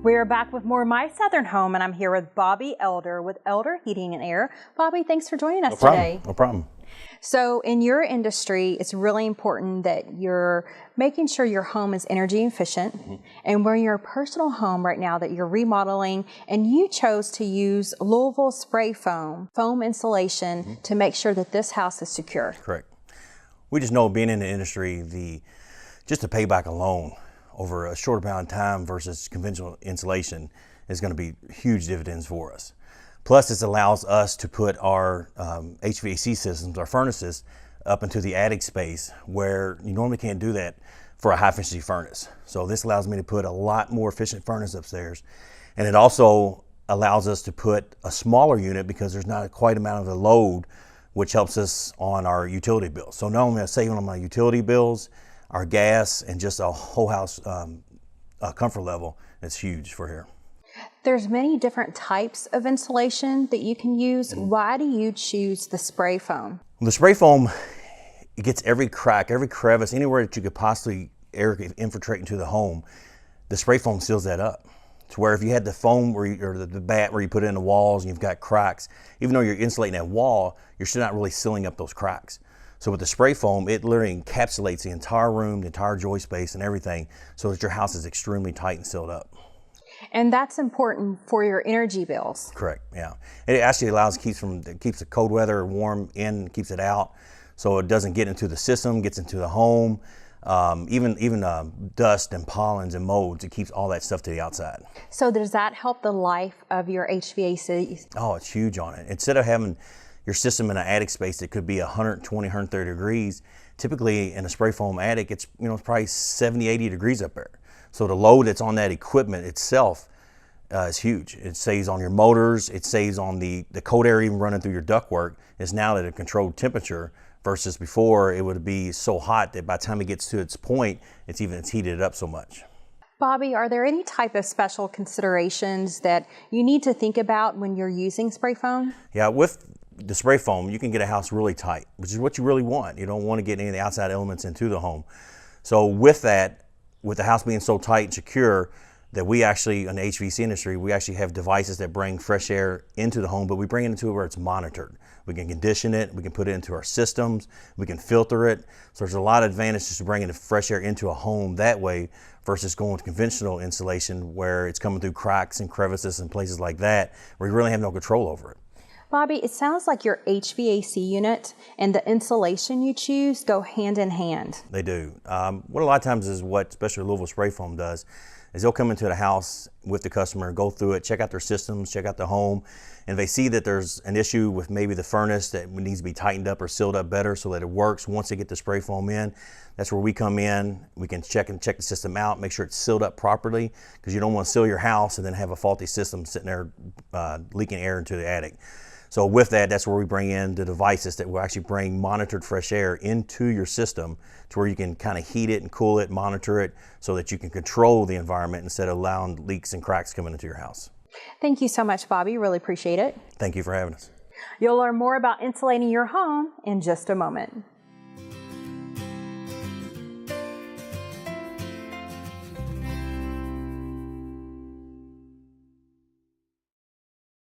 We are back with more My Southern Home, and I'm here with Bobby Elder with Elder Heating and Air. Bobby, thanks for joining us today. No problem. So in your industry, it's really important that you're making sure your home is energy efficient. And we're in your personal home right now that you're remodeling, and you chose to use Louisville spray foam insulation to make sure that this house is secure. Correct. We just know, being in the industry, just the payback alone over a short amount of time versus conventional insulation is going to be huge dividends for us. Plus, this allows us to put our HVAC systems, our furnaces, up into the attic space where you normally can't do that for a high efficiency furnace. So this allows me to put a lot more efficient furnace upstairs. And it also allows us to put a smaller unit because there's not quite amount of the load, which helps us on our utility bills. So not only am I saving on my utility bills, our gas, and just a whole house comfort level, it's huge for here. There's many different types of insulation that you can use. Why do you choose the spray foam? The spray foam, it gets every crack, every crevice, anywhere that you could possibly air infiltrate into the home. The spray foam seals that up. To where if you had the foam or the bat where you put it in the walls and you've got cracks, even though you're insulating that wall, you're still not really sealing up those cracks. So with the spray foam, it literally encapsulates the entire room, the entire joist space and everything, so that your house is extremely tight and sealed up. And that's important for your energy bills. Correct, yeah. It actually keeps the cold weather warm in, keeps it out, so it doesn't get into the system, gets into the home. Even dust and pollens and molds, it keeps all that stuff to the outside. So does that help the life of your HVAC? Oh, it's huge on it. Instead of having your system in an attic space that could be 120, 130 degrees, typically in a spray foam attic, it's probably 70, 80 degrees up there. So the load that's on that equipment itself is huge. It saves on your motors, it saves on the cold air even running through your ductwork. It's now at a controlled temperature, versus before it would be so hot that by the time it gets to its point, it's heated up so much. Bobby, are there any type of special considerations that you need to think about when you're using spray foam? Yeah, with the spray foam, you can get a house really tight, which is what you really want. You don't want to get any of the outside elements into the home. So with that, with the house being so tight and secure, that we actually, in the HVAC industry, we actually have devices that bring fresh air into the home, but we bring it into where it's monitored. We can condition it, we can put it into our systems, we can filter it. So there's a lot of advantages to bringing the fresh air into a home that way versus going with conventional insulation where it's coming through cracks and crevices and places like that where you really have no control over it. Bobby, it sounds like your HVAC unit and the insulation you choose go hand in hand. They do. What a lot of times is what especially Louisville spray foam does is they'll come into the house with the customer, go through it, check out their systems, check out the home, and if they see that there's an issue with maybe the furnace that needs to be tightened up or sealed up better so that it works once they get the spray foam in. That's where we come in. We can check the system out, make sure it's sealed up properly, because you don't want to seal your house and then have a faulty system sitting there leaking air into the attic. So with that, that's where we bring in the devices that will actually bring monitored fresh air into your system to where you can kind of heat it and cool it, monitor it, so that you can control the environment instead of allowing leaks and cracks coming into your house. Thank you so much, Bobby. Really appreciate it. Thank you for having us. You'll learn more about insulating your home in just a moment.